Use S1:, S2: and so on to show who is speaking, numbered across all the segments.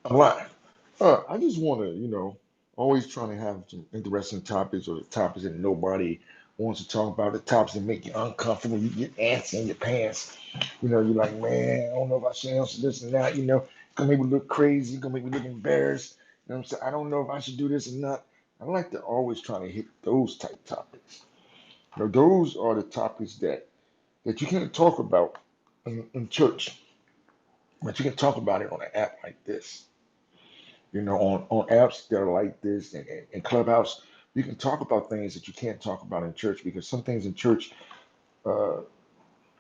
S1: I'm live. I just want to, always trying to have some interesting topics or the topics that nobody wants to talk about, the topics that make you uncomfortable. You get antsy in your pants. You're like, man, I don't know if I should answer this and that. Gonna make me look crazy, gonna make me look embarrassed. You know what I'm saying? I don't know if I should do this or not. I like to always try to hit those type topics. Those are the topics that you can't talk about in church, but you can talk about it on an app like this. On apps that are like this and Clubhouse, you can talk about things that you can't talk about in church because some things in church, uh,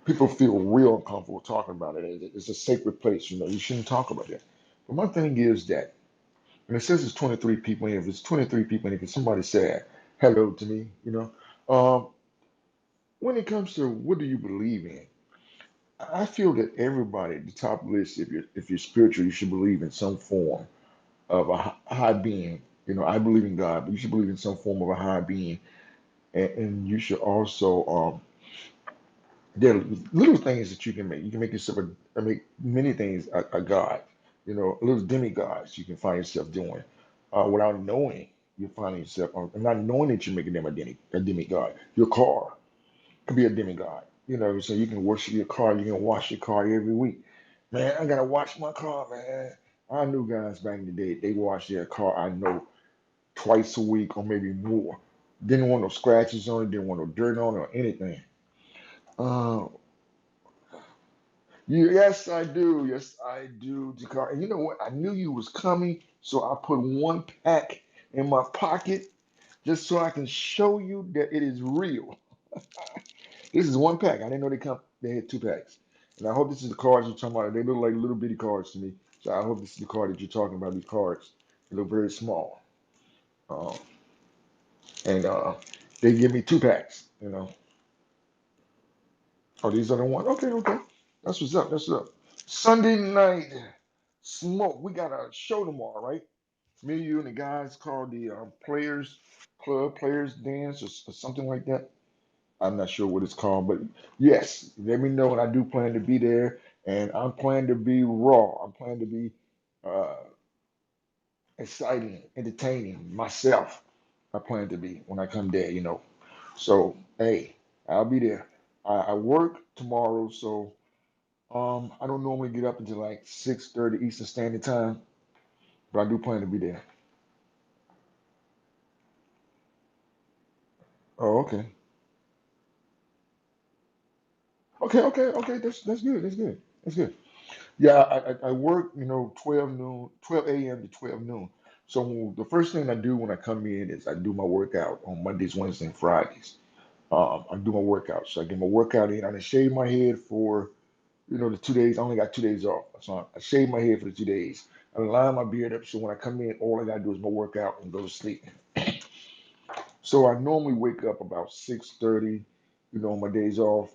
S1: people feel real uncomfortable talking about it. It's a sacred place. You shouldn't talk about it. But my thing is that when it says it's 23 people in, if it's 23 people in, if somebody said hello to me, when it comes to what do you believe in, I feel that everybody at the top list, if you're spiritual, you should believe in some form of a high being. I believe in God, but you should believe in some form of a high being, and you should also there are little things that you can make. You can make yourself make many things a god. Little demigods you can find yourself doing without knowing. You find yourself not knowing that you're making them a demigod. Your car could be a demigod. So you can worship your car. You can wash your car every week. Man, I gotta wash my car, man. I knew guys back in the day, they wash their car, I know, twice a week or maybe more. Didn't want no scratches on it, didn't want no dirt on it or anything. Uh, yes, I do. Yes, I do, Jakar. And you know what? I knew you was coming, so I put one pack in my pocket just so I can show you that it is real. This is one pack. I didn't know they had two packs. And I hope this is the cards you're talking about. They look like little bitty cards to me. So I hope this is the card that you're talking about. These cards, they look very small. Um, and they give me two packs. Oh, these are the one. Okay, okay. That's what's up. That's what's up. Sunday night smoke. We got a show tomorrow, right? Me, you, and the guys called the Players Club, Players Dance, or something like that. I'm not sure what it's called, but yes, let me know. And I do plan to be there, and I'm planning to be raw. I'm planning to be uh, exciting, entertaining myself. I plan to be when I come there. So, hey, I'll be there. I work tomorrow, so I don't normally get up until like 6:30 Eastern Standard Time, but I do plan to be there. Oh, okay. Okay, okay, okay. That's good. That's good. That's good. Yeah, I work, 12 noon, 12 a.m. to 12 noon. So the first thing I do when I come in is I do my workout on Mondays, Wednesdays, and Fridays. I do my workout. So I get my workout in. I done shave my head for, the 2 days. I only got 2 days off. So I shave my head for the 2 days. I line my beard up. So when I come in, all I got to do is my workout and go to sleep. So I normally wake up about 6:30, on my days off,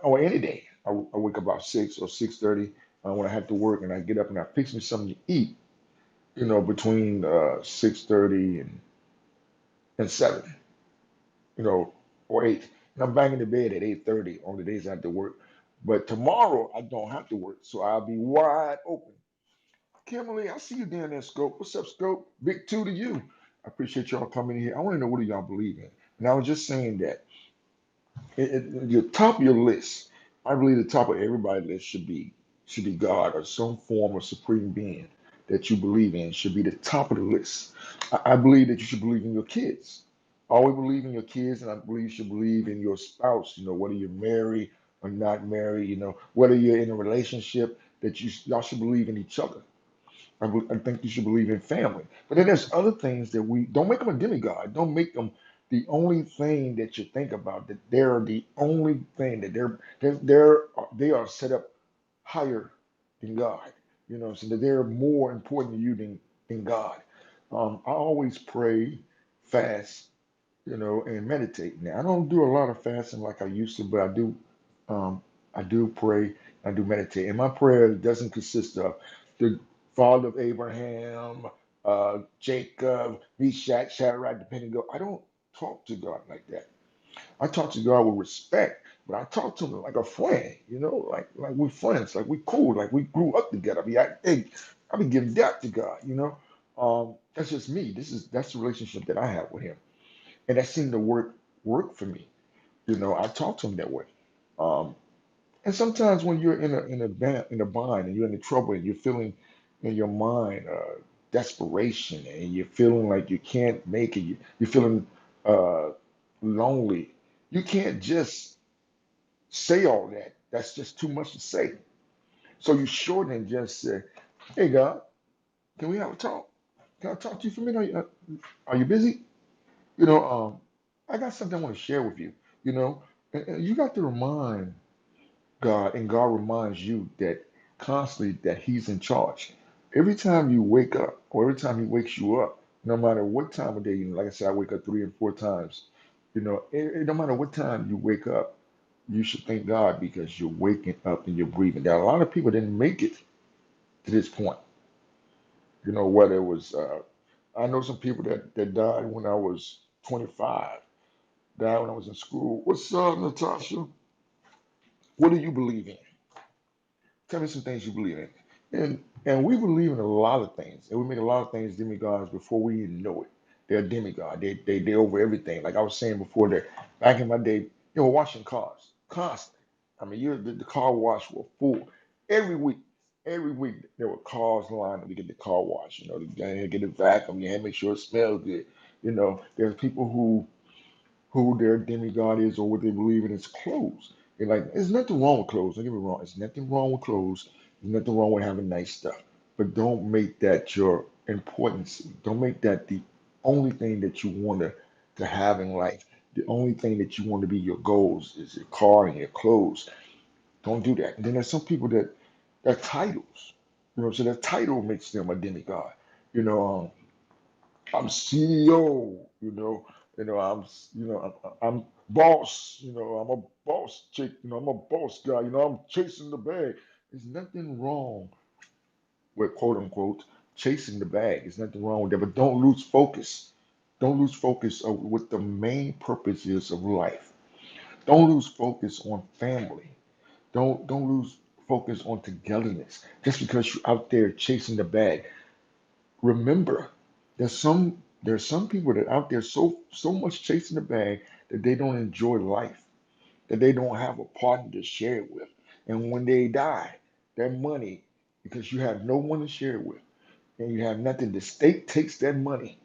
S1: or any day. I wake up about 6 or 6:30 when I have to work, and I get up and I fix me something to eat, between 6:30 and 7, or 8. And I'm back in the bed at 8:30 on the days I have to work. But tomorrow I don't have to work, so I'll be wide open. Kimberly, I see you down there, Scope. What's up, Scope? Big two to you. I appreciate y'all coming in here. I want to know what do y'all believe in. And I was just saying that your top of your list, I believe the top of everybody's list should be God or some form of supreme being that you believe in should be the top of the list. I believe that you should believe in your kids. Always believe in your kids, and I believe you should believe in your spouse. Whether you're married or not married. Whether you're in a relationship, that y'all should believe in each other. I think you should believe in family. But then there's other things that we don't make them a demigod. Don't make them the only thing that you think about. That they're the only thing that they are set up higher than God. So that they're more important to you than God. I always pray, fast, and meditate. Now I don't do a lot of fasting like I used to, but um, I do pray, I do meditate. And my prayer doesn't consist of the father of Abraham, Jacob, Meshach, Shadrach, depending on. I don't talk to God like that. I talk to God with respect, but I talk to him like a friend, like we're friends, like we cool, like we grew up together. Hey, I've been giving that to God, That's just me. That's the relationship that I have with him. And that seemed to work for me. I talk to him that way. Um, and sometimes when you're in a bind and you're in trouble and you're feeling in your mind desperation and you're feeling like you can't make it, you're feeling uh, lonely. You can't just say all that. That's just too much to say. So you shorten and just say, "Hey God, can we have a talk? Can I talk to you for a minute? Are you busy? You know, um, I got something I want to share with you. You know, and you got to remind God, and God reminds you that constantly that He's in charge. Every time you wake up, or every time He wakes you up, no matter what time of day, like I said, I wake up 3 and 4 times. No matter what time you wake up, you should thank God because you're waking up and you're breathing. Now, a lot of people didn't make it to this point. Whether it was, I know some people that died when I was 25, died when I was in school. What's up, Natasha? What do you believe in? Tell me some things you believe in. And we believe in a lot of things. And we make a lot of things demigods before we even know it. They're a demigod. They over everything. Like I was saying before that back in my day, washing cars. Constantly. I mean, the car wash were full. Every week. Every week there were cars lined up to get the car wash. To get it vacuum, you had to make sure it smells good. There's people who their demigod is or what they believe in is clothes. And like, there's nothing wrong with clothes. Don't get me wrong. There's nothing wrong with clothes. There's nothing wrong with having nice stuff. But don't make that your importance. Don't make that the only thing that you want to have in life. The only thing that you want to be your goals is your car and your clothes. Don't do that. And then there's some people that titles. So that title makes them a demigod. You know, I'm CEO, I'm boss, I'm a boss chick, I'm a boss guy, I'm chasing the bag. There's nothing wrong with quote unquote chasing the bag. There's nothing wrong with that, but don't lose focus. Don't lose focus of what the main purpose is of life. Don't lose focus on family. Don't lose focus on togetherness. Just because you're out there chasing the bag, remember, there's some people that out there so much chasing the bag that they don't enjoy life, that they don't have a partner to share it with. And when they die, their money, because you have no one to share it with, and you have nothing, the state takes that money,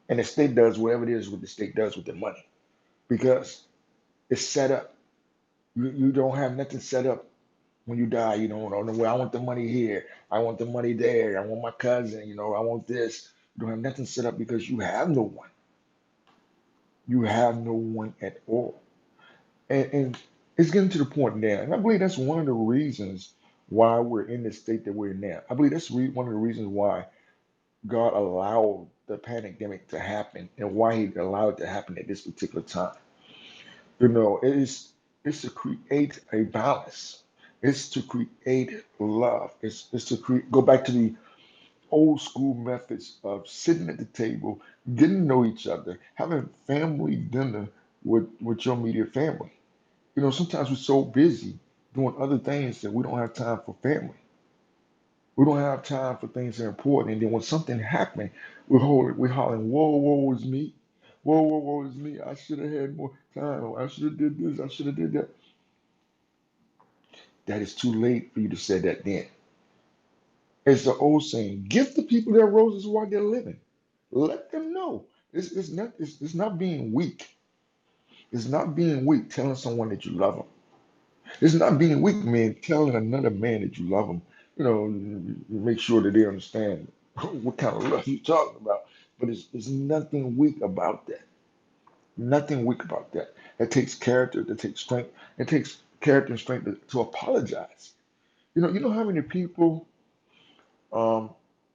S1: and the state does whatever it is what the state does with the money because it's set up. You don't have nothing set up when you die. You don't know, well, I want the money here, I want the money there, I want my cousin, I want this. You don't have nothing set up because you have no one. You have no one at all. And it's getting to the point now, and I believe that's one of the reasons why we're in the state that we're in now. I believe that's one of the reasons why God allowed the pandemic to happen and why He allowed it to happen at this particular time. It's to create a balance. It's to create love. It's to create go back to the old school methods of sitting at the table, getting to know each other, having family dinner with your immediate family. Sometimes we're so busy doing other things that we don't have time for family. We don't have time for things that are important. And then when something happens, we're hollering, whoa, whoa, is me. Whoa, whoa, whoa, is me. I should have had more time. Or I should have did this. I should have did that. That is too late for you to say that then. It's the old saying, give the people their roses while they're living. Let them know. It's not being weak. It's not being weak telling someone that you love them. It's not being weak, man, telling another man that you love them. Make sure that they understand what kind of love you're talking about. But it's nothing weak about that. Nothing weak about that. That takes character, that takes strength. It takes character and strength to apologize. You know how many um,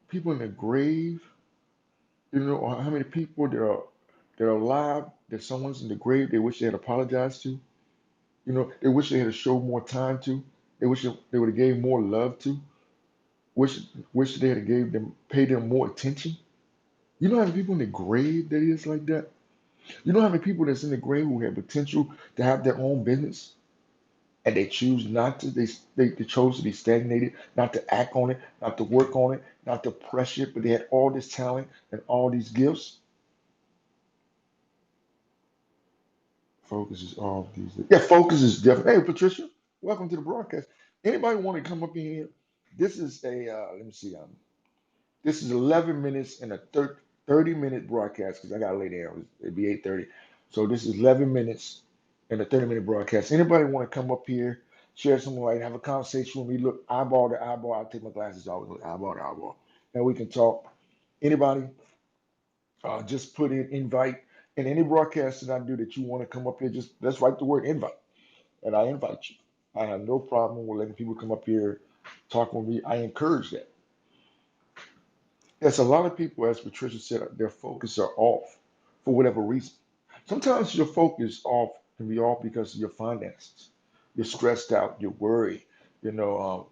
S1: people in the grave, or how many people that are alive, that someone's in the grave they wish they had apologized to? They wish they had showed more time to. They wish they would have gave more love to. Wish wish they had gave them paid them more attention. You know how many people in the grave that is like that? You know how many people that's in the grave who have potential to have their own business? and they choose not to. They chose to be stagnated, not to act on it, not to work on it, not to press it. But they had all this talent and all these gifts. Focus is all these. Yeah, focus is different. Hey, Patricia, welcome to the broadcast. Anybody want to come up in here? This is a let me see. This is 11 minutes and a 30-minute broadcast because I got to lay down. It'd be 8:30. So this is 11 minutes and a 30-minute broadcast. Anybody want to come up here, share some light, have a conversation with me? Look, eyeball to eyeball. I'll take my glasses off. Look, eyeball to eyeball, and we can talk. Anybody, just put in invite. And any broadcast that I do that you want to come up here, just let's write the word invite, and I invite you. I have no problem with letting people come up here, talk with me. I encourage that. Yes, a lot of people, as Patricia said, their focus are off for whatever reason. Sometimes your focus off can be off because of your finances. You're stressed out, you're worried, you know.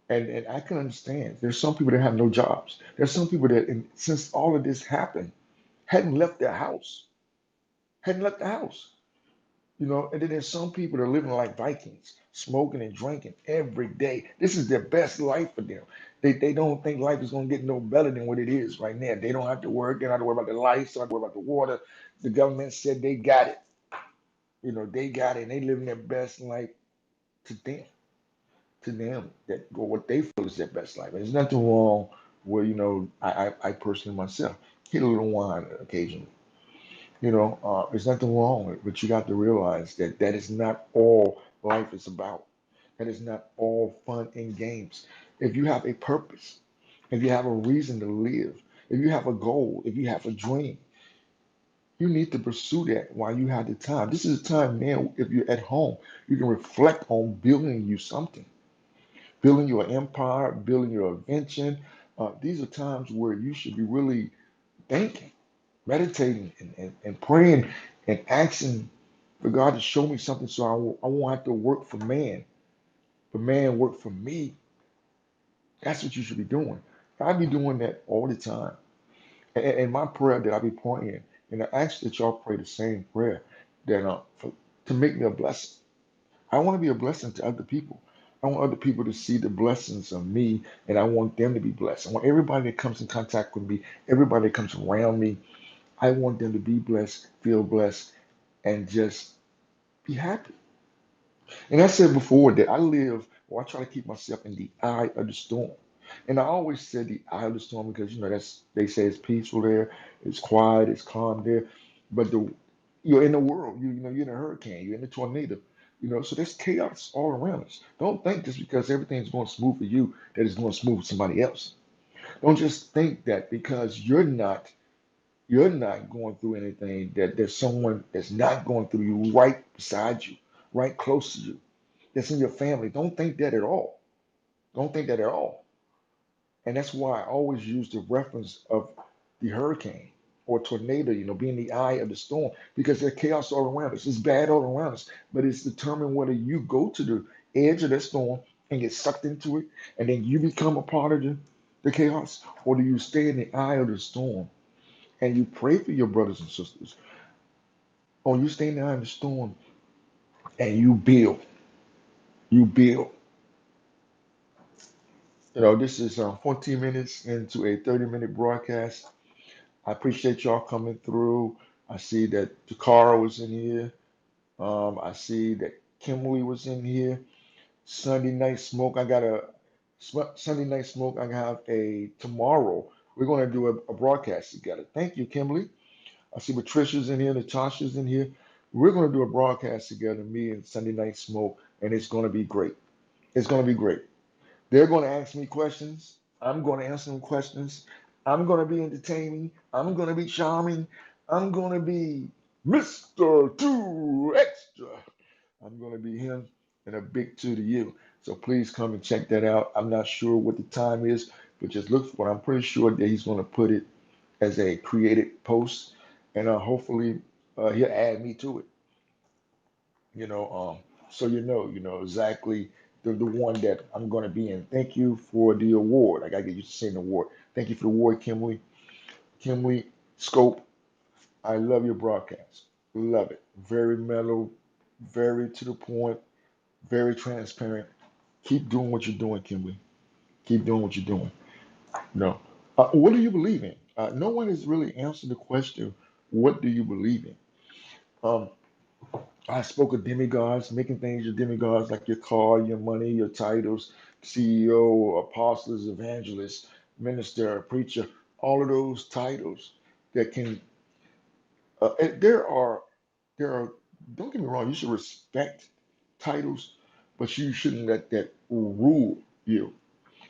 S1: And I can understand. There's some people that have no jobs. There's some people that, and since all of this happened, hadn't left their house, hadn't left the house. And then there's some people that are living like Vikings, smoking and drinking every day. This is their best life for them. They don't think life is going to get no better than what it is right now. They don't have to work. They don't have to worry about the lights. They don't have to worry about the water. The government said they got it. They got it, and they living their best life to them, that or what they feel is their best life. And there's nothing wrong with, I personally myself hit a little wine occasionally. There's nothing wrong with it, but you got to realize that that is not all life is about. That is not all fun and games. If you have a purpose, if you have a reason to live, if you have a goal, if you have a dream, you need to pursue that while you have the time. This is a time now, if you're at home, you can reflect on building you something, building your empire, building your invention. These are times where you should be really thinking, meditating, and praying and asking for God to show me something so I won't have to work for man, but man work for me. That's what you should be doing. I be doing that all the time. And my prayer that I be praying, and I ask that y'all pray the same prayer that to make me a blessing. I want to be a blessing to other people. I want other people to see the blessings of me, and I want them to be blessed. I want everybody that comes in contact with me, everybody that comes around me, I want them to be blessed, feel blessed, and just be happy. And I said before that I live, or I try to keep myself in the eye of the storm. And I always said the eye of the storm because that's they say it's peaceful there, it's quiet, it's calm there. But you're in the world, you're in a hurricane, you're in a tornado, so there's chaos all around us. Don't think just because everything's going smooth for you that it's going smooth for somebody else. Don't just think that because you're not going through anything that there's someone that's not going through you right beside you, right close to you, that's in your family. Don't think that at all. Don't think that at all. And that's why I always use the reference of the hurricane or tornado, being the eye of the storm, because there's chaos all around us. It's bad all around us, but it's determined whether you go to the edge of that storm and get sucked into it, and then you become a part of the chaos, or do you stay in the eye of the storm and you pray for your brothers and sisters, or you stay in the eye of the storm and you build. This is 14 minutes into a 30-minute broadcast. I appreciate y'all coming through. I see that Takara was in here. I see that Kimberly was in here. Sunday Night Smoke. Sunday Night Smoke. I have a tomorrow. We're going to do a broadcast together. Thank you, Kimberly. I see Patricia's in here. Natasha's in here. We're going to do a broadcast together, me and Sunday Night Smoke, and it's going to be great. It's going to be great. They're going to ask me questions. I'm going to answer them questions. I'm going to be entertaining. I'm going to be charming. I'm going to be Mr. Two Extra. I'm going to be him and a big two to you. So please come and check that out. I'm not sure what the time is, but just look for it. I'm pretty sure that he's going to put it as a created post, and hopefully he'll add me to it you know, so exactly the one that I'm going to be in. Thank you for the award. I got to get used to saying award. Thank you for the award, Kimberly. Kimberly Scope, I love your broadcast. Love it. Very mellow, very to the point, very transparent. Keep doing what you're doing, Kimberly. Keep doing what you're doing. No. What do you believe in? No one has really answered the question, what do you believe in? Um, I spoke of demigods, making things your demigods, like your car, your money, your titles, CEO, apostles, evangelist, minister, preacher, all of those titles that can, and there are, don't get me wrong, you should respect titles, but you shouldn't let that rule you.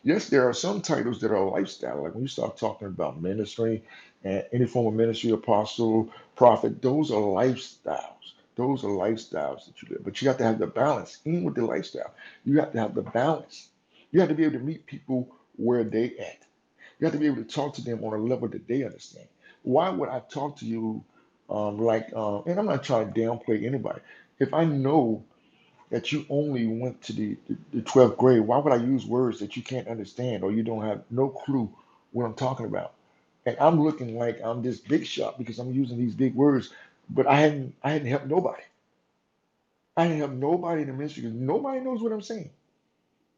S1: Yes, there are some titles that are lifestyle. Like when you start talking about ministry and any form of ministry, apostle, prophet, those are lifestyles. Those are lifestyles that you live. But you have to have the balance, even with the lifestyle. You have to have the balance. You have to be able to meet people where they at. You have to be able to talk to them on a level that they understand. Why would I talk to you and I'm not trying to downplay anybody. If I know that you only went to the 12th grade, why would I use words that you can't understand or you don't have no clue what I'm talking about? And I'm looking like I'm this big shot because I'm using these big words, but I hadn't helped nobody. I didn't help nobody in the ministry because nobody knows what I'm saying.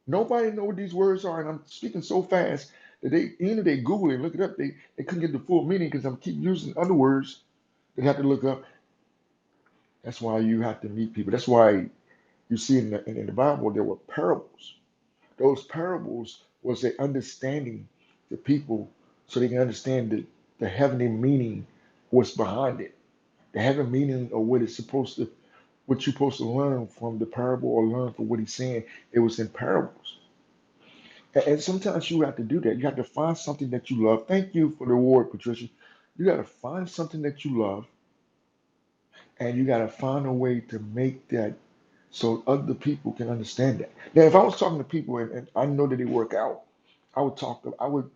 S1: Nobody know what these words are, and I'm speaking so fast that even if they Google it and look it up, they couldn't get the full meaning because I'm keep using other words they have to look up. That's why you have to meet people. That's why you see in the Bible there were parables. Those parables was a understanding the people so they can understand the heavenly meaning, what's behind it, the heavenly meaning of what it's supposed to, what you're supposed to learn from the parable or learn from what he's saying. It was in parables. And sometimes you have to do that. You have to find something that you love. Thank you for the award, Patricia. You got to find something that you love, and you got to find a way to make that so other people can understand that. Now, if I was talking to people and I know that they work out, I would talk. I would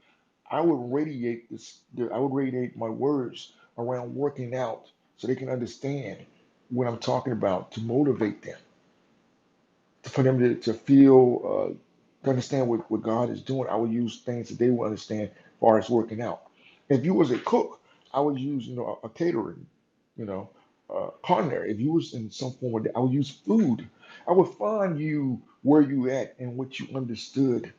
S1: radiate this. I would radiate my words around working out so they can understand what I'm talking about to motivate them, for them to feel, to understand what God is doing. I would use things that they will understand as far as working out. If you was a cook, I would use, a catering, you know, culinary. If you was in some form of, I would use food. I would find you where you at and what you understood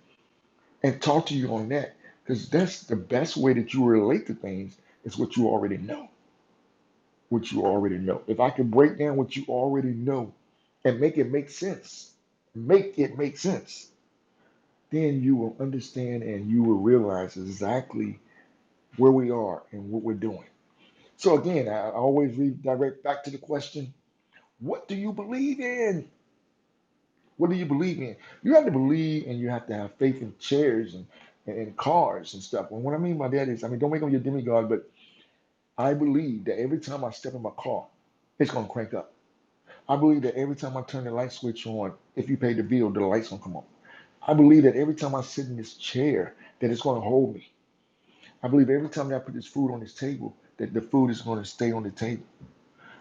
S1: and talk to you on that because that's the best way that you relate to things is what you already know. What you already know. If I can break down what you already know and make it make sense, then you will understand and you will realize exactly where we are and what we're doing. So again, I always redirect back to the question, what do you believe in? What do you believe in? You have to believe and you have to have faith in chairs and cars and stuff. And what I mean by that is, I mean, don't make them your demigod, but I believe that every time I step in my car, it's going to crank up. I believe that every time I turn the light switch on, if you pay the bill, the light's going to come on. I believe that every time I sit in this chair, that it's going to hold me. I believe every time that I put this food on this table, that the food is going to stay on the table.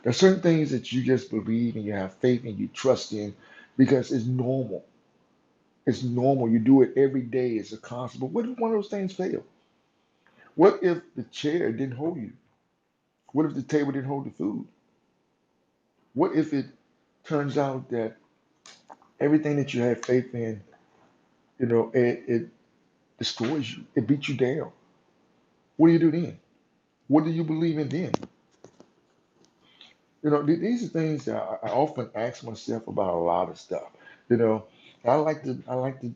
S1: There are certain things that you just believe and you have faith and you trust in because it's normal. It's normal. You do it every day. It's a constant. But what if one of those things fail? What if the chair didn't hold you? What if the table didn't hold the food? What if it turns out that everything that you had faith in, it destroys you? It beats you down. What do you do then? What do you believe in then? These are things that I often ask myself about a lot of stuff. You know, I like to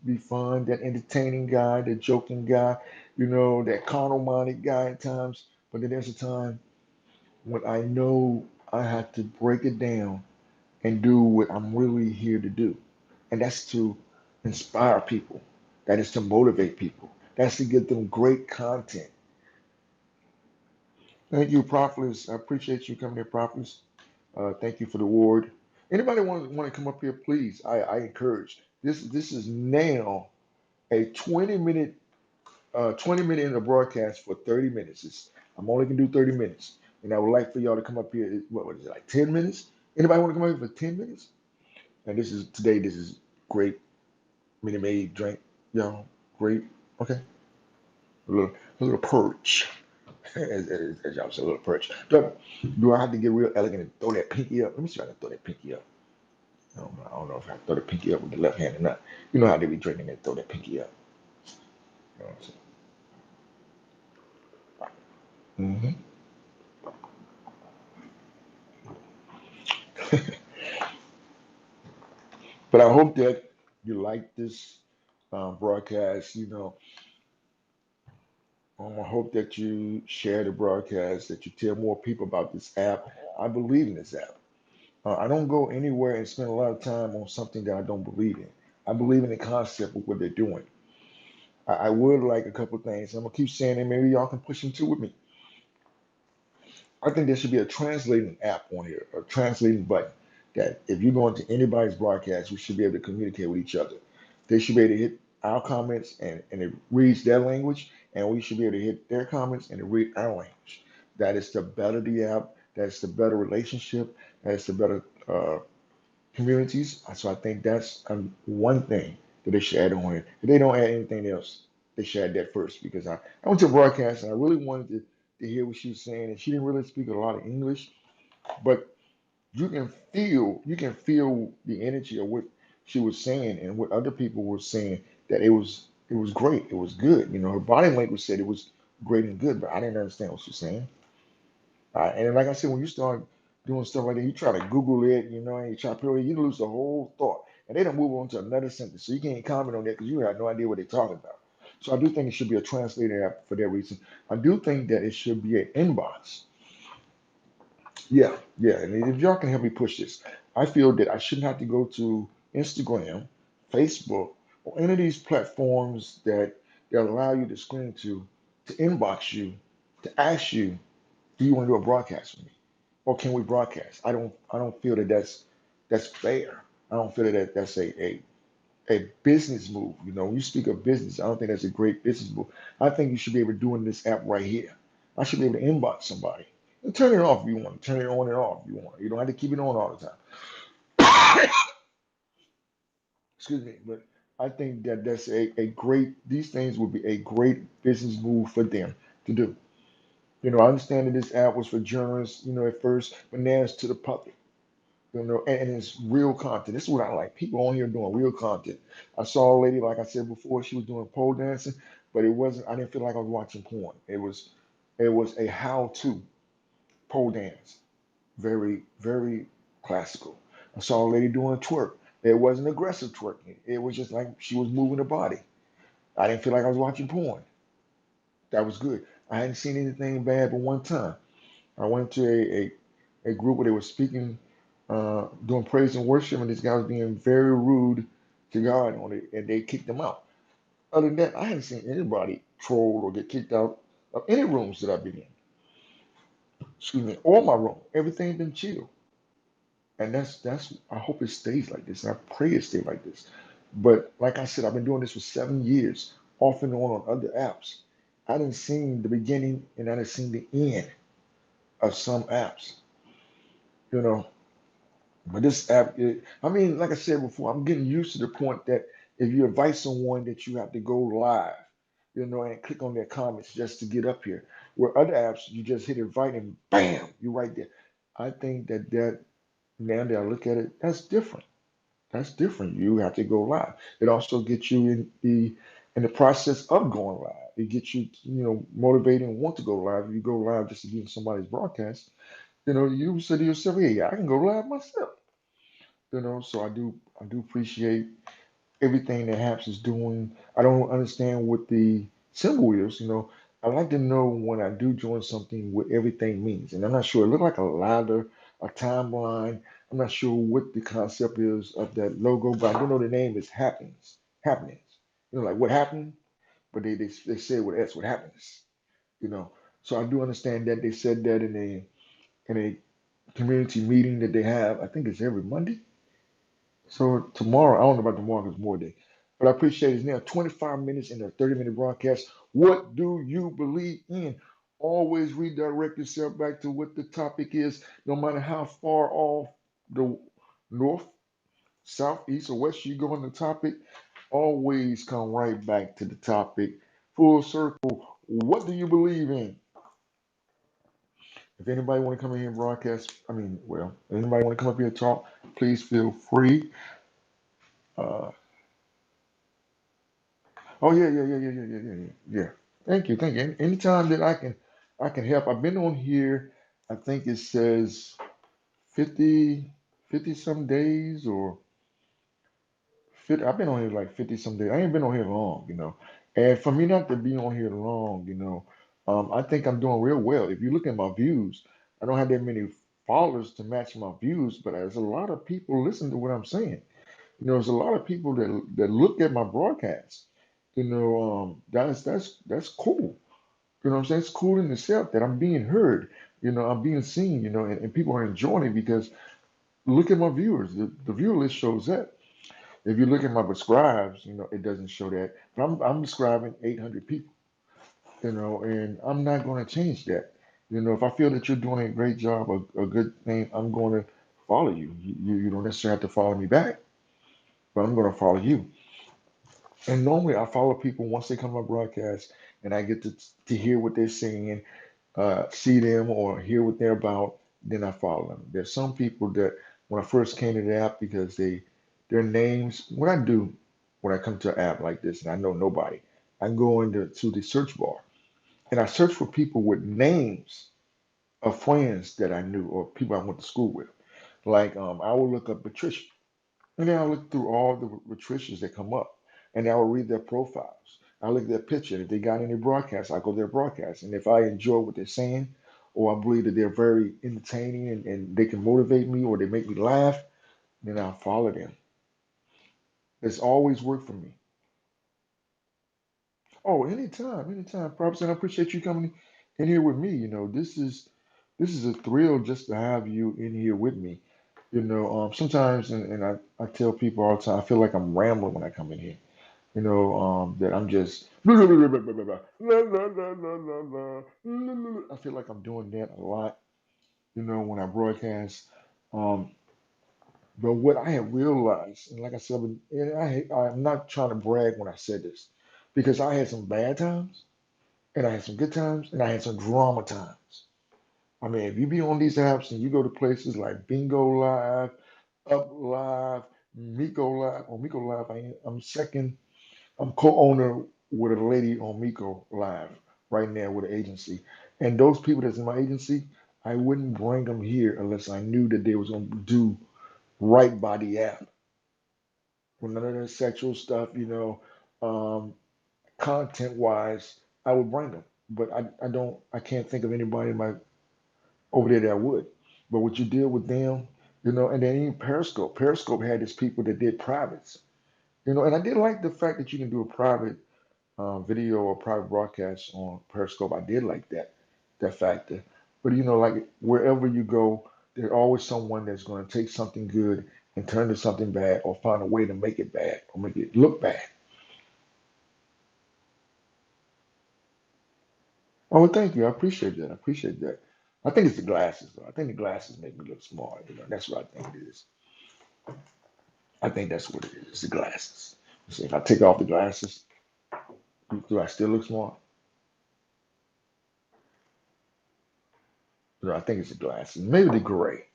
S1: be fun, that entertaining guy, that joking guy, that carnal minded guy at times. But then there's a time when I know I have to break it down and do what I'm really here to do. And that's to inspire people. That is to motivate people. That's to give them great content. Thank you, Prophetess. I appreciate you coming here, Prophetess. Thank you for the award. Anybody want to come up here, please? I encourage. This is now a 20 minute in the broadcast for 30 minutes. I'm only gonna do 30 minutes, and I would like for y'all to come up here. What was it, like 10 minutes? Anybody want to come up here for 10 minutes? And this is today. This is great. Minute Maid drink, y'all. Great. Okay. A little purge, as y'all say, a little purge. Do I have to get real elegant and throw that pinky up? Let me see if I can throw that pinky up. I don't know if I throw the pinky up with the left hand or not. You know how they be drinking, they throw that pinky up. You know what I'm saying? But I hope that you like this broadcast. I hope that you share the broadcast, that you tell more people about this app. I believe in this app. I don't go anywhere and spend a lot of time on something that I don't believe in. I believe in the concept of what they're doing. I would like a couple things. I'm gonna keep saying it. Maybe y'all can push them too with me. I think there should be a translating app on here, a translating button that if you go into anybody's broadcast, we should be able to communicate with each other. They should be able to hit our comments and it reads their language, and we should be able to hit their comments and it read our language. That is the better the app, that's the better relationship, that's the better communities. So I think that's one thing that they should add on here. If they don't add anything else, they should add that first because I went to a broadcast and I really wanted to hear what she was saying, and she didn't really speak a lot of English, but you can feel the energy of what she was saying and what other people were saying that it was great, it was good. Her body language said it was great and good, but I didn't understand what she was saying. And like I said, when you start doing stuff like that, you try to Google it, and you try to put it, you lose the whole thought. And they don't move on to another sentence. So you can't comment on that because you have no idea what they're talking about. So I do think it should be a translator app for that reason. I do think that it should be an inbox. Yeah, yeah. And if y'all can help me push this, I feel that I shouldn't have to go to Instagram, Facebook, or any of these platforms that allow you to screen to inbox you, to ask you, do you want to do a broadcast with me? Or can we broadcast? I don't feel that that's fair. I don't feel that that's a business move. When you speak of business, I don't think that's a great business move. I think you should be able to do in this app right here. I should be able to inbox somebody and turn it off if you want. Turn it on and off if you want. You don't have to keep it on all the time. Excuse me, but I think that that's a great. These things would be a great business move for them to do. I understand that this app was for journalists, at first, but now it's to the public. And it's real content. This is what I like. People on here doing real content. I saw a lady, like I said before, she was doing pole dancing, but it wasn't. I didn't feel like I was watching porn. It was a how-to pole dance, very very classical. I saw a lady doing a twerk. It wasn't aggressive twerking. It was just like she was moving her body. I didn't feel like I was watching porn. That was good. I hadn't seen anything bad but one time. I went to a group where they were speaking, doing praise and worship, and this guy was being very rude to God on it, and they kicked him out. Other than that, I hadn't seen anybody troll or get kicked out of any rooms that I've been in. Excuse me, or my room. Everything's been chill, and that's. I hope it stays like this, and I pray it stays like this. But like I said, I've been doing this for 7 years, off and on other apps. I didn't see the beginning, and I didn't see the end of some apps. You know, But this app, I mean, like I said before, I'm getting used to the point that if you invite someone, that you have to go live, and click on their comments just to get up here. Where other apps, you just hit invite and bam, you're right there. I think that now that I look at it, that's different. That's different. You have to go live. It also gets you in the process of going live. It gets you, motivated and want to go live. If you go live just to get in somebody's broadcast, you say to yourself, "Hey, I can go live myself." So I do appreciate everything that Haps is doing. I don't understand what the symbol is. I like to know when I do join something what everything means. And I'm not sure. It looked like a ladder, a timeline. I'm not sure what the concept is of that logo, but I do know the name is Happenings. Happenings. Like what happened, but they say what S, what happens. You know. So I do understand that they said that in a community meeting that they have. I think it's every Monday. So tomorrow, I don't know about tomorrow because more day, but I appreciate it's now 25 minutes in a 30-minute broadcast. What do you believe in? Always redirect yourself back to what the topic is, no matter how far off the north, south, east, or west you go on the topic. Always come right back to the topic. Full circle. What do you believe in? If anybody want to come in here and broadcast, anybody want to come up here and talk, please feel free. Uh, oh yeah. Thank you, thank you. Anytime that I can help. I've been on here. I think it says 50, 50 some days or 50. I've been on here like 50 some days. I ain't been on here long. And for me not to be on here long, I think I'm doing real well. If you look at my views, I don't have that many followers to match my views, but there's a lot of people listen to what I'm saying. There's a lot of people that look at my broadcast. That's cool. You know what I'm saying? It's cool in itself that I'm being heard. I'm being seen. And people are enjoying it because look at my viewers. The viewer list shows that. If you look at my subscribes, it doesn't show that. But I'm describing 800 people. And I'm not going to change that. If I feel that you're doing a great job, a good thing, I'm going to follow you. You don't necessarily have to follow me back, but I'm going to follow you. And normally I follow people once they come on broadcast and I get to hear what they're saying, see them or hear what they're about, then I follow them. There's some people that when I first came to the app because their names, what I do when I come to an app like this and I know nobody, I go into to the search bar and I search for people with names of friends that I knew or people I went to school with. Like I will look up Patricia. And then I look through all the Patricias that come up, and I will read their profiles. I look at their picture. If they got any broadcasts, I go to their broadcast. And if I enjoy what they're saying, or I believe that they're very entertaining and they can motivate me or they make me laugh, then I'll follow them. It's always worked for me. Oh, anytime, anytime, props, and I appreciate you coming in here with me. This is a thrill just to have you in here with me. Sometimes, and I tell people all the time, I feel like I'm rambling when I come in here. That I'm just I feel like I'm doing that a lot, when I broadcast. Um, but what I have realized, and like I said, and I'm not trying to brag when I said this, because I had some bad times, and I had some good times, and I had some drama times. I mean, if you be on these apps and you go to places like Bingo Live, Up Live, Miko Live, on Miko Live, I'm second. I'm co-owner with a lady on Miko Live right now with an agency. And those people that's in my agency, I wouldn't bring them here unless I knew that they was going to do right by the app. With none of that sexual stuff, content wise, I would bring them. But I can't think of anybody in my over there that would. But what you deal with them, and then even Periscope. Periscope had these people that did privates. And I did like the fact that you can do a private video or private broadcast on Periscope. I did like that factor. But like wherever you go, there's always someone that's going to take something good and turn to something bad or find a way to make it bad or make it look bad. Oh, well, thank you. I appreciate that. I appreciate that. I think it's the glasses, though. I think the glasses make me look smart. That's what I think it is. I think that's what it is. It's the glasses. So if I take off the glasses, do I still look smart? I think it's the glasses. Maybe the gray.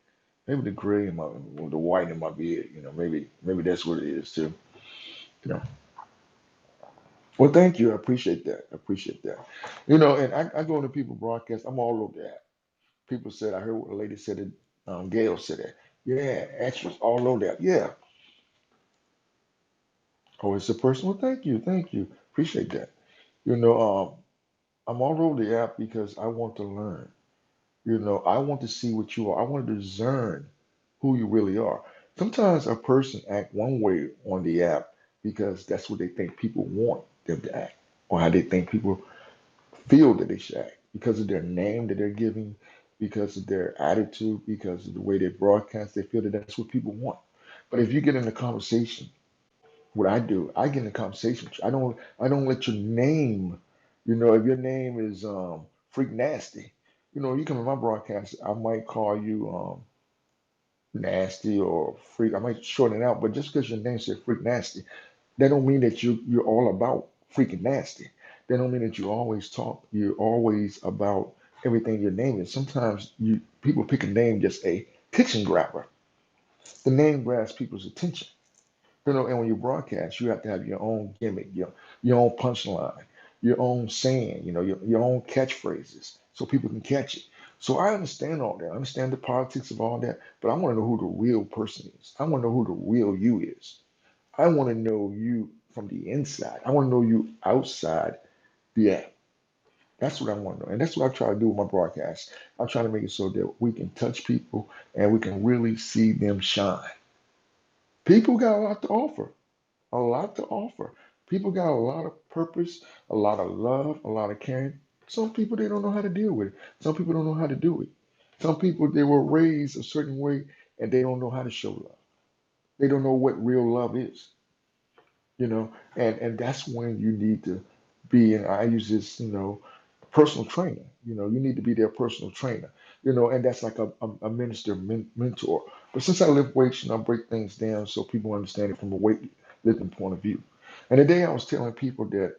S1: Maybe the gray in my, or the white in my beard. Maybe that's what it is too. You know. Well, thank you. I appreciate that. I appreciate that. And I go into people broadcast. I'm all over that. People said I heard what a lady said it. Gail said it. Yeah, extras all over that. Yeah. Oh, it's a personal. Thank you. Thank you. Appreciate that. You know, I'm all over the app because I want to learn. I want to see what you are. I want to discern who you really are. Sometimes a person act one way on the app because that's what they think people want them to act, or how they think people feel that they should act because of their name that they're giving, because of their attitude, because of the way they broadcast. They feel that that's what people want. But if you get in a conversation, what I do, I get in a conversation. I don't let your name, if your name is Freak Nasty, you come in my broadcast, I might call you Nasty or Freak. I might shorten it out, but just because your name says Freak Nasty, that don't mean that you're all about freaking nasty. That don't mean that you always talk. You're always about everything your name is. Sometimes you people pick a name just a attention grabber. The name grabs people's attention. And when you broadcast, you have to have your own gimmick, your own punchline, your own saying, your own catchphrases, so people can catch it. So I understand all that. I understand the politics of all that, but I want to know who the real person is. I want to know who the real you is. I want to know you from the inside. I want to know you outside the app. That's what I want to know. And that's what I try to do with my broadcast. I'm trying to make it so that we can touch people and we can really see them shine. People got a lot to offer, a lot to offer. People got a lot of purpose, a lot of love, a lot of caring. Some people, they don't know how to deal with it. Some people don't know how to do it. Some people, they were raised a certain way and they don't know how to show love. They don't know what real love is, and that's when you need to be, and I use this, personal trainer. You need to be their personal trainer, and that's like a minister mentor. But since I lift weights, I break things down so people understand it from a weightlifting point of view. And today I was telling people that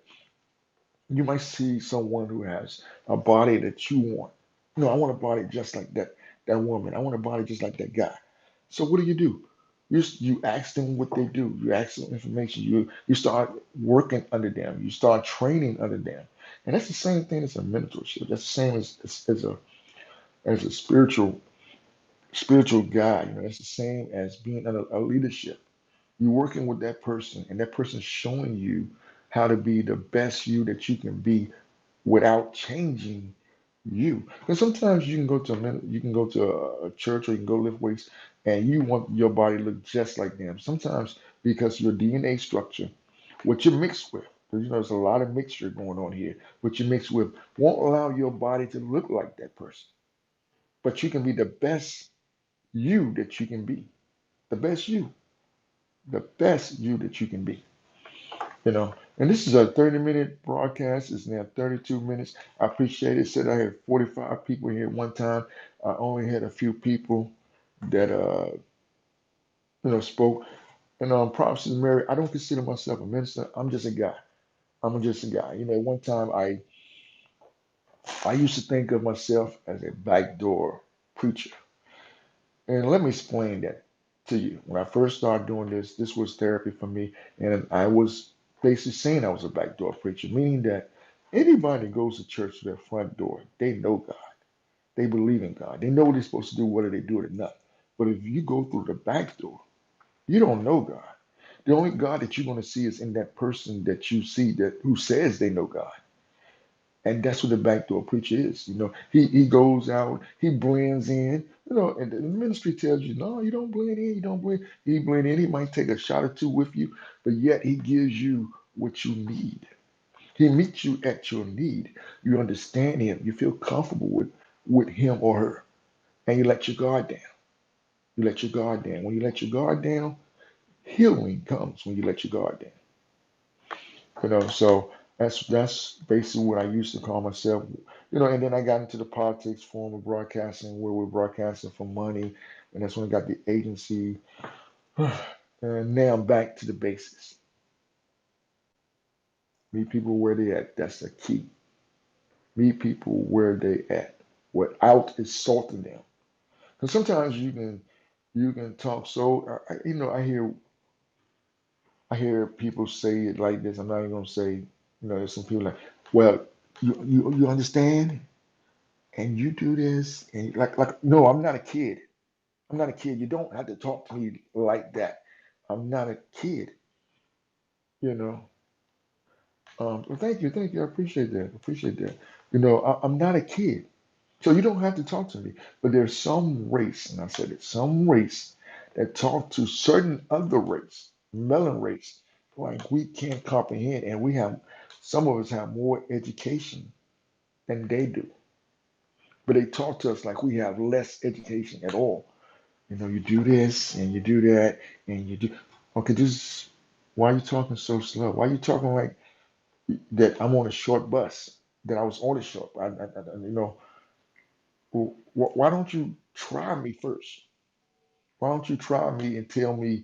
S1: you might see someone who has a body that you want. I want a body just like that woman. I want a body just like that guy. So what do? You ask them what they do. You ask them information. You start working under them. You start training under them. And that's the same thing as a mentorship. That's the same as a spiritual guy. That's the same as being in a leadership. You're working with that person, and that person's showing you how to be the best you that you can be without changing you. Because sometimes you can go to a church, or you can go lift weights, and you want your body to look just like them. Sometimes because your DNA structure, what you're mixed with, 'cause, there's a lot of mixture going on here. What you mix with won't allow your body to look like that person. But you can be the best you that you can be. The best you. The best you that you can be. And this is a 30-minute broadcast. It's now 32 minutes. I appreciate it. Said I had 45 people here at one time. I only had a few people that spoke. And Prophet Mary, I don't consider myself a minister. I'm just a guy. I'm just a guy. One time I used to think of myself as a backdoor preacher. And let me explain that to you. When I first started doing this was therapy for me. And I was basically saying I was a backdoor preacher, meaning that anybody that goes to church to their front door, they know God. They believe in God. They know what they're supposed to do, whether they do it or not. But if you go through the back door, you don't know God. The only God that you're going to see is in that person that you see that who says they know God. And that's what the backdoor preacher is. He goes out, he blends in, and the ministry tells you, no, you don't blend in, you don't blend. He blend in, he might take a shot or two with you, but yet he gives you what you need. He meets you at your need. You understand him, you feel comfortable with him or her, and you let your guard down. You let your guard down. When you let your guard down, healing comes when you let your guard down. So that's basically what I used to call myself. And then I got into the politics form of broadcasting, where we're broadcasting for money, and that's when I got the agency. And now I'm back to the basics. Meet people where they at. That's the key. Meet people where they at, without insulting them. Because sometimes you can talk so. I hear people say it like this. I'm not even gonna say. There's some people like, well, you understand, and you do this, and like no, I'm not a kid. I'm not a kid. You don't have to talk to me like that. I'm not a kid. You know. Well, thank you. I appreciate that. Appreciate that. I'm not a kid, so you don't have to talk to me. But there's some race, and I said it, some race that talk to certain other race, melon race, like we can't comprehend, and some of us have more education than they do, but they talk to us like we have less education at all. You do this and you do that and you do. Okay, why are you talking so slow? Why are you talking like that? I'm on a short bus. That I was on a short. Well, why don't you try me first? Why don't you try me and tell me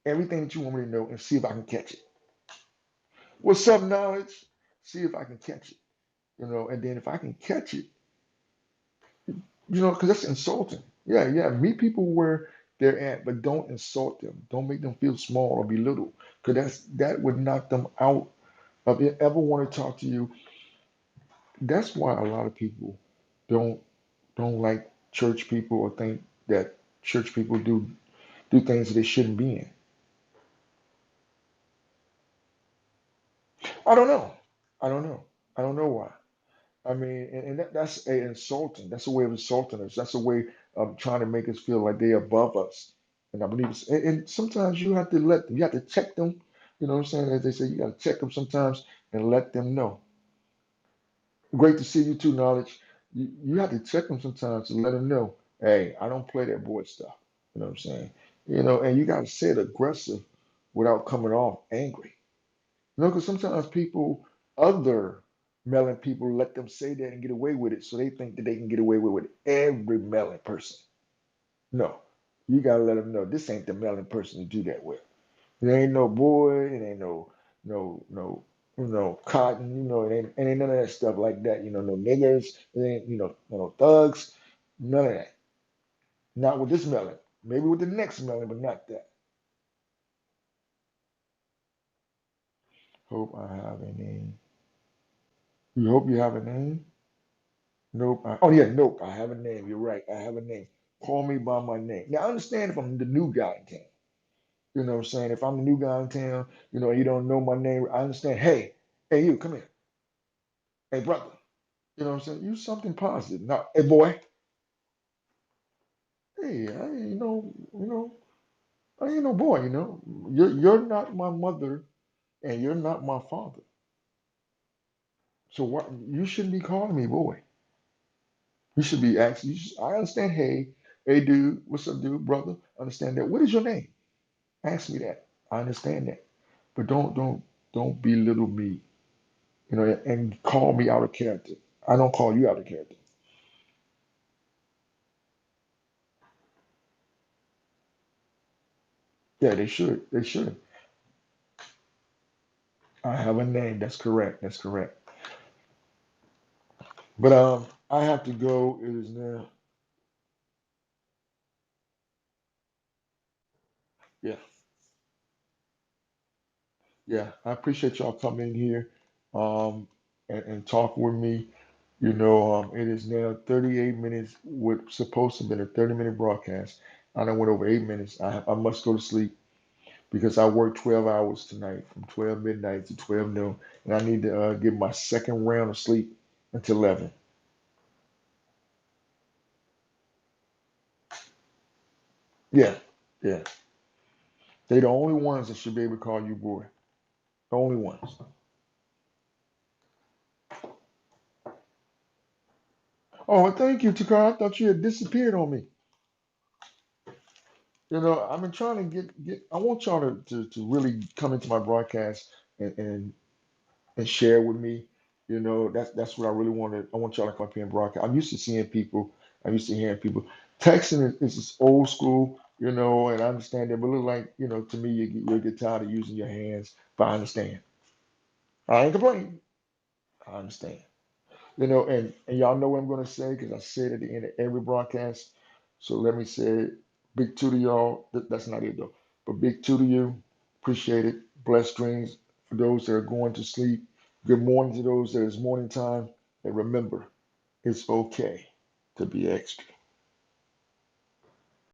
S1: everything that you want me to know and see if I can catch it. What's up, knowledge? See if I can catch it. And then if I can catch it, because that's insulting. Yeah, yeah. Meet people where they're at, but don't insult them. Don't make them feel small or belittle, because that would knock them out of it ever want to talk to you. That's why a lot of people don't don't like church people or think that church people do things that they shouldn't be in. I don't know. I don't know. I don't know why. I mean, and that's a insulting. That's a way of insulting us. That's a way of trying to make us feel like they're above us. And I believe and sometimes you have to let them, you have to check them. You know what I'm saying? As they say, you got to check them sometimes and let them know. Great to see you too, Knowledge. You have to check them sometimes to let them know, hey, I don't play that boy stuff. You know what I'm saying? And you got to say it aggressive without coming off angry. Because sometimes other melon people let them say that and get away with it, so they think that they can get away with every melon person. No, you gotta let them know this ain't the melon person to do that with. It ain't no boy, it ain't no cotton, it ain't none of that stuff like that. No niggers, it ain't no thugs, none of that. Not with this melon. Maybe with the next melon, but not that. Hope I have a name. You hope you have a name? Nope. Oh yeah, nope. I have a name. You're right. I have a name. Call me by my name. Now I understand if I'm the new guy in town. You know what I'm saying? If I'm the new guy in town, and you don't know my name, I understand. Hey, you, come here. Hey, brother. You know what I'm saying? Use something positive. Not, hey, boy. Hey, I ain't no boy. You're not my mother, and you're not my father. So what? You shouldn't be calling me boy. You should be asking. I understand. Hey, dude. What's up, dude, brother? I understand that. What is your name? Ask me that. I understand that. But don't belittle me, and call me out of character. I don't call you out of character. Yeah, they should. They should. I have a name. That's correct. That's correct. But I have to go. It is now. Yeah, yeah. I appreciate y'all coming in here, and talk with me. It is now 38 minutes. What supposed to have been a 30-minute broadcast. I done went over 8 minutes. I must go to sleep because I worked 12 hours tonight from 12 midnight to 12 noon, and I need to get my second round of sleep until 11. Yeah, yeah. They the only ones that should be able to call you boy. The only ones. Oh, thank you, Takar. I thought you had disappeared on me. I've been trying to get. I want y'all to really come into my broadcast and share with me. That's what I really wanted. I want y'all to come up here and broadcast. I'm used to seeing people. I'm used to hearing people. Texting is just old school, and I understand that. But look like, to me, you'll get tired of using your hands. But I understand. I ain't complaining. I understand. And y'all know what I'm gonna say because I say it at the end of every broadcast. So let me say it. Big two to y'all. That's not it though. But big two to you. Appreciate it. Blessed dreams for those that are going to sleep. Good morning to those that it's morning time. And remember, it's okay to be extra.